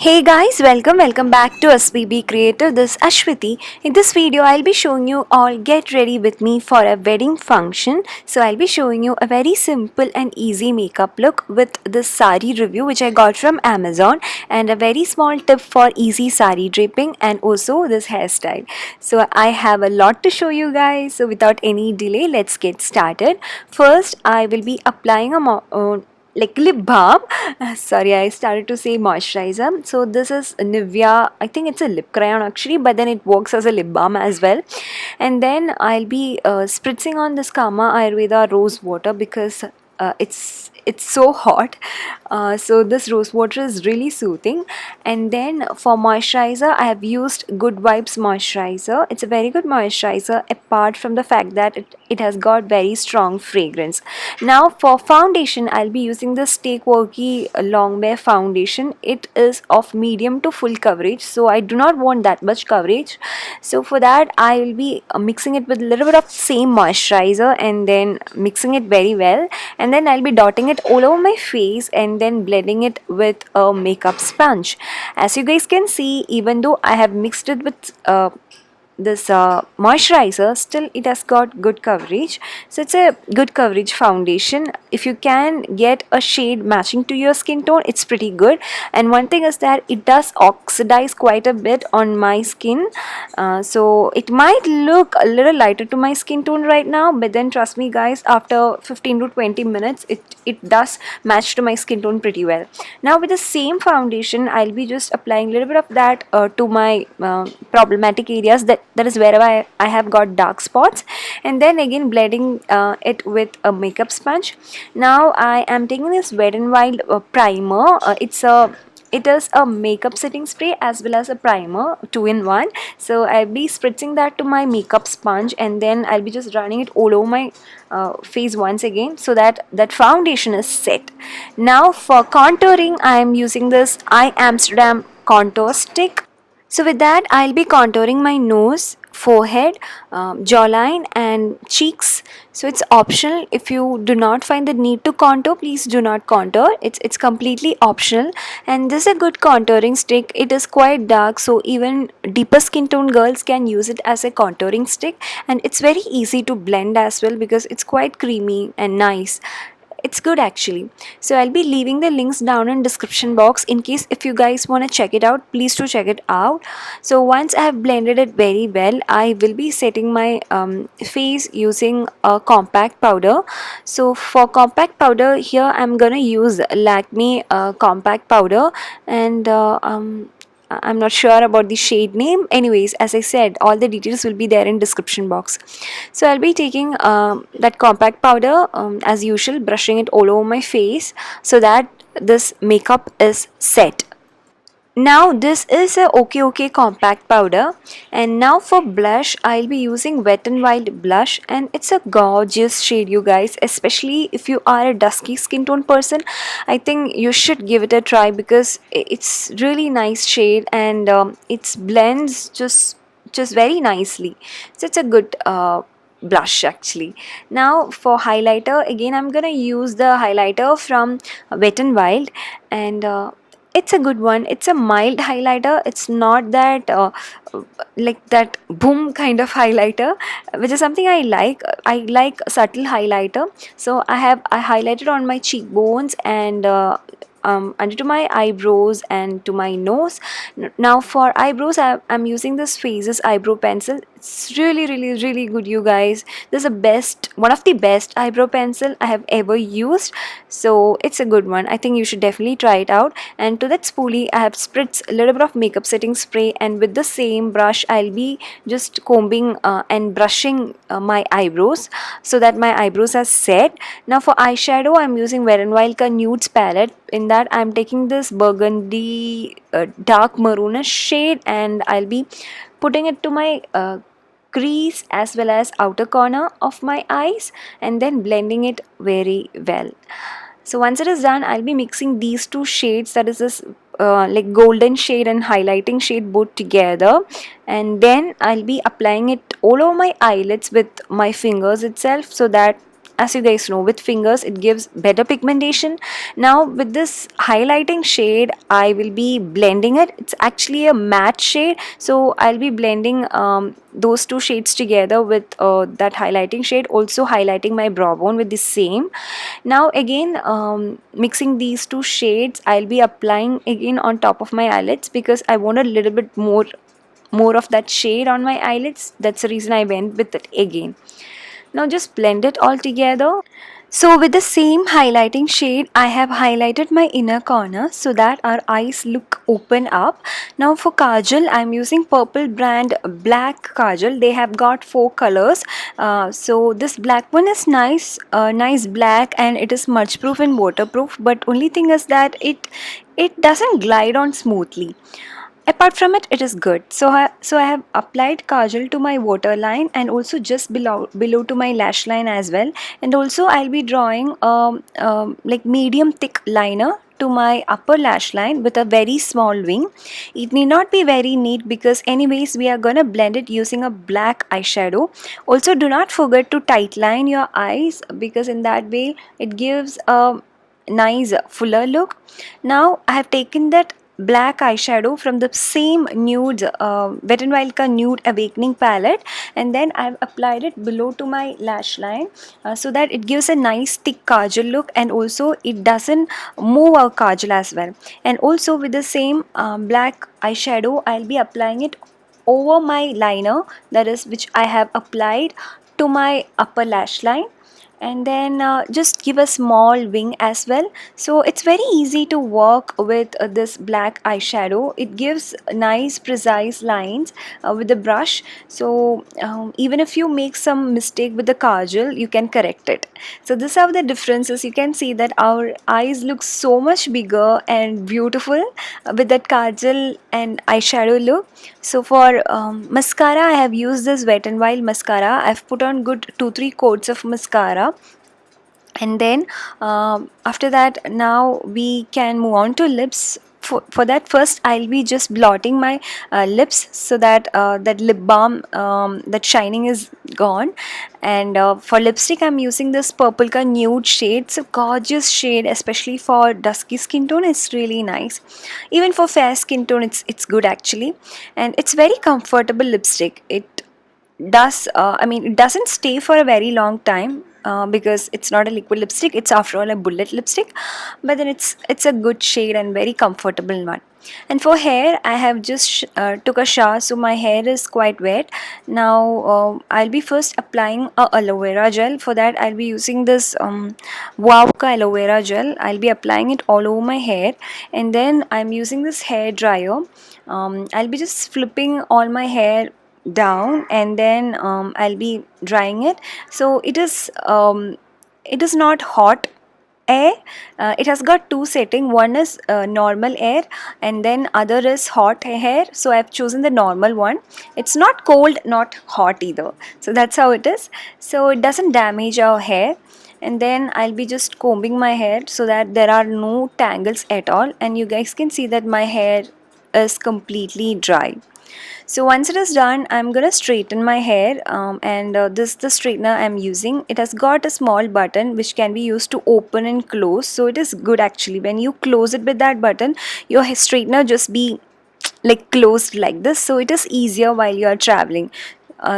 Hey guys, welcome back to Asvi Creator. This is Ashwati. In this video, I'll be showing you all get ready with me for a wedding function. So I'll be showing you a very simple and easy makeup look with this sari review which I got from Amazon, and a very small tip for easy sari draping and also this hairstyle. So I have a lot to show you guys. So without any delay, let's get started. First, I will be applying like lip balm. Sorry, I started to say moisturizer. So this is Nivea. I think it's a lip crayon actually, but then it works as a lip balm as well. And then I'll be spritzing on this Kama Ayurveda rose water because it's so hot. So this rose water is really soothing. And then for moisturizer, I have used Good Vibes moisturizer. It's a very good moisturizer apart from the fact that it has got very strong fragrance. Now for foundation, I'll be using the Stay Quirky Long Wear foundation. It is of medium to full coverage, so I do not want that much coverage. So for that, I will be mixing it with a little bit of same moisturizer and then mixing it very well. And then I'll be dotting it all over my face and then blending it with a makeup sponge. As you guys can see, even though I have mixed it with this moisturizer, still it has got good coverage. So it's a good coverage foundation. If you can get a shade matching to your skin tone, it's pretty good. And one thing is that it does oxidize quite a bit on my skin, so it might look a little lighter to my skin tone right now, but then trust me guys, after 15 to 20 minutes it does match to my skin tone pretty well. Now with the same foundation, I'll be just applying a little bit of that to my problematic areas, that is wherever I have got dark spots, and then again blending it with a makeup sponge. Now I am taking this Wet n Wild primer. It is a makeup setting spray as well as a primer, two in one. So I'll be spritzing that to my makeup sponge, and then I'll be just running it all over my face once again so that that foundation is set. Now for contouring, I am using this I Amsterdam contour stick. So with that, I'll be contouring my nose, forehead, jawline and cheeks. So it's optional. If you do not find the need to contour, please do not contour. It's completely optional. And this is a good contouring stick. It is quite dark, so even deeper skin tone girls can use it as a contouring stick. And it's very easy to blend as well because it's quite creamy and nice. It's good actually. So I'll be leaving the links down in description box in case if you guys want to check it out, please do check it out. So once I have blended it very well, I will be setting my face using a compact powder. So for compact powder, here I'm gonna use Lakme compact powder, and I'm not sure about the shade name. Anyways, as I said, all the details will be there in description box. So I'll be taking that compact powder as usual, brushing it all over my face so that this makeup is set. Now this is a OK compact powder, and now for blush I'll be using Wet n Wild blush, and it's a gorgeous shade you guys, especially if you are a dusky skin tone person. I think you should give it a try because it's really nice shade, and it blends just very nicely. So it's a good blush actually. Now for highlighter, again I'm gonna use the highlighter from Wet n Wild, and it's a good one. It's a mild highlighter. It's not that like that boom kind of highlighter, which is something I like. I like subtle highlighter. So I highlighted on my cheekbones and under to my eyebrows and to my nose. Now for eyebrows, I'm using this Faces eyebrow pencil. It's really good, you guys. This is the best, one of the best eyebrow pencil I have ever used. So it's a good one. I think you should definitely try it out. And to that spoolie, I have spritzed a little bit of makeup setting spray, and with the same brush, I'll be just combing and brushing my eyebrows so that my eyebrows are set. Now for eyeshadow, I'm using Wet n Wild Ka Nudes palette. In that, I'm taking this burgundy dark maroonish shade, and I'll be putting it to my crease as well as outer corner of my eyes, and then blending it very well. So once it is done, I'll be mixing these two shades, that is this like golden shade and highlighting shade, both together, and then I'll be applying it all over my eyelids with my fingers itself so that as you guys know, with fingers it gives better pigmentation. Now with this highlighting shade, I will be blending it. It's actually a matte shade, so I'll be blending those two shades together with that highlighting shade, also highlighting my brow bone with the same. Now again, mixing these two shades, I'll be applying again on top of my eyelids because I want a little bit more of that shade on my eyelids. That's the reason I went with it again. Now just blend it all together. So with the same highlighting shade, I have highlighted my inner corner so that our eyes look open up. Now for Kajal, I'm using purple brand black Kajal. They have got 4 colors. So this black one is nice black, and it is smudge proof and waterproof. But only thing is that it doesn't glide on smoothly. Apart from it, it is good. So I have applied kajal to my waterline and also just below to my lash line as well. And also I'll be drawing like medium thick liner to my upper lash line with a very small wing. It need not be very neat because anyways we are gonna blend it using a black eyeshadow. Also do not forget to tightline your eyes because in that way it gives a nice fuller look. Now I have taken that black eyeshadow from the same nude Wet n Wild ka nude awakening palette, and then I've applied it below to my lash line so that it gives a nice thick kajal look, and also it doesn't move our kajal as well. And also with the same black eyeshadow, I'll be applying it over my liner, that is which I have applied to my upper lash line, and then just give a small wing as well. So it's very easy to work with this black eyeshadow. It gives nice precise lines with the brush. So even if you make some mistake with the kajal, you can correct it. So this are the differences. You can see that our eyes look so much bigger and beautiful with that kajal and eyeshadow look. So for mascara, I have used this Wet n Wild mascara. I've put on good 2-3 coats of mascara, and then after that now we can move on to lips. For that, first I'll be just blotting my lips so that that lip balm, that shining is gone. And for lipstick, I'm using this purple ka nude shade. It's a gorgeous shade, especially for dusky skin tone. It's really nice. Even for fair skin tone, it's good actually, and it's very comfortable lipstick. It doesn't stay for a very long time because it's not a liquid lipstick. It's after all a bullet lipstick, but then it's a good shade and very comfortable one. And for hair, I have just took a shower, so my hair is quite wet. Now I'll be first applying a aloe vera gel. For that, I'll be using this Wow ka aloe vera gel. I'll be applying it all over my hair, and then I'm using this hair dryer. I'll be just flipping all my hair down, and then I'll be drying it. So it is not hot air. It has got two setting. One is normal air, and then other is hot air. So I've chosen the normal one. It's not cold, not hot either. So that's how it is. So it doesn't damage our hair. And then I'll be just combing my hair so that there are no tangles at all, and you guys can see that my hair is completely dry. So once it is done, I'm gonna straighten my hair, and this is the straightener I'm using. It has got a small button which can be used to open and close. So it is good actually. When you close it with that button, your straightener just be like closed like this, so it is easier while you are traveling.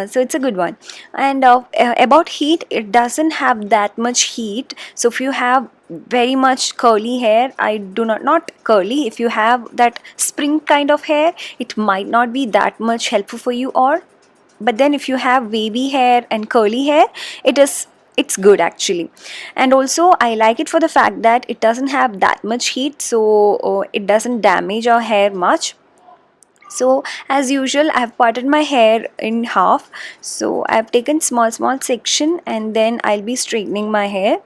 So it's a good one. And about heat, it doesn't have that much heat. So if you have very much curly hair, I do not curly, if you have that spring kind of hair, it might not be that much helpful for you. Or but then if you have wavy hair and curly hair, it's good actually. And also I like it for the fact that it doesn't have that much heat, so it doesn't damage our hair much. So as usual, I've parted my hair in half. So I've taken small section, and then I'll be straightening my hair.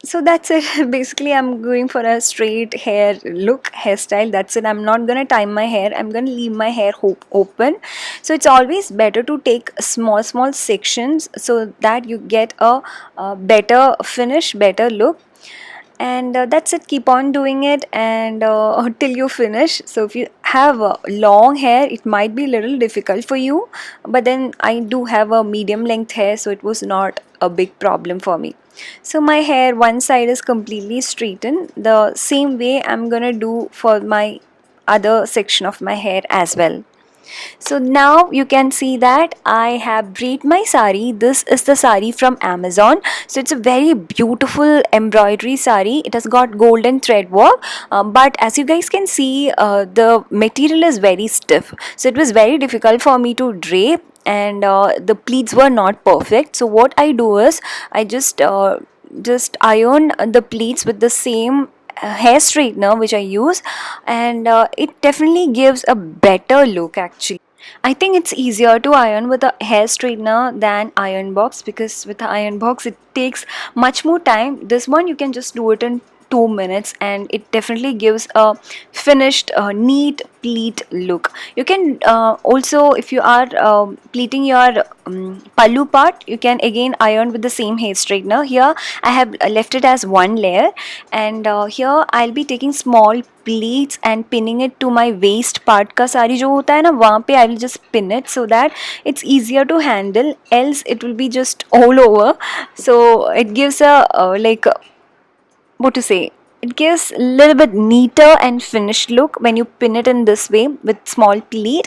So that's it. Basically, I'm going for a straight hair look, hairstyle. That's it. I'm not gonna tie my hair. I'm gonna leave my hair open. So it's always better to take small sections so that you get a better finish, better look. And that's it. Keep on doing it, and till you finish. So if you have long hair, it might be a little difficult for you, but then I do have a medium length hair, so it was not a big problem for me. So my hair, one side is completely straightened. The same way I'm gonna do for my other section of my hair as well. So now you can see that I have draped my sari. This is the sari from Amazon. So it's a very beautiful embroidery sari. It has got golden thread work, but as you guys can see, the material is very stiff. So it was very difficult for me to drape, and the pleats were not perfect. So what I do is I just iron the pleats with the same hair straightener which I use, and it definitely gives a better look actually. I think it's easier to iron with a hair straightener than iron box, because with the iron box it takes much more time. This one you can just do it in 2 minutes, and it definitely gives a finished, neat pleat look. You can also, if you are pleating your pallu part, you can again iron with the same hair straightener. Here I have left it as one layer, and here I'll be taking small pleats and pinning it to my waist part का सारी जो होता है ना वहाँ पे I will just pin it so that it's easier to handle, else it will be just all over. So it gives a like what to say, it gives a little bit neater and finished look when you pin it in this way with small pleat.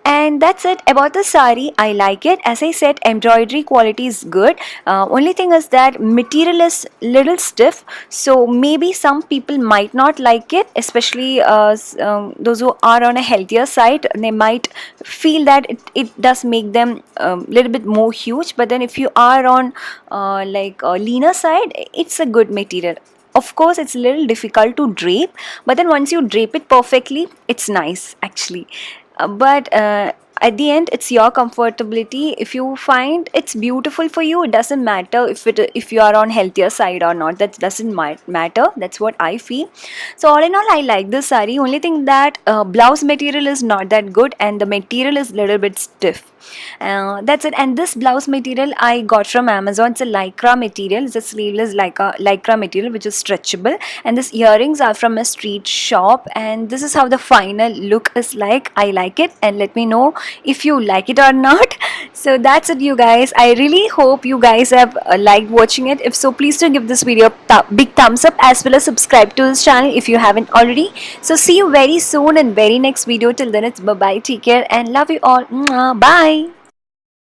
And that's it about the sari. I like it. As I said, embroidery quality is good. Only thing is that material is little stiff, so maybe some people might not like it, especially those who are on a healthier side. They might feel that it does make them a little bit more huge, but then if you are on like a leaner side, it's a good material. Of course, it's a little difficult to drape, but then once you drape it perfectly, it's nice actually. But at the end, it's your comfortability. If you find it's beautiful for you, it doesn't matter if you are on healthier side or not. That doesn't matter. That's what I feel. So all in all, I like this sari. Only thing that blouse material is not that good, and the material is little bit stiff. That's it. And this blouse material I got from Amazon. It's a lycra material. It's a sleeveless lycra material which is stretchable. And these earrings are from a street shop. And this is how the final look is like. I like it. And let me know if you like it or not. So that's it, you guys. I really hope you guys have liked watching it. If so, please do give this video a big thumbs up, as well as subscribe to this channel if you haven't already. So see you very soon in very next video. Till then, it's bye bye. Take care and love you all. Mwah. Bye.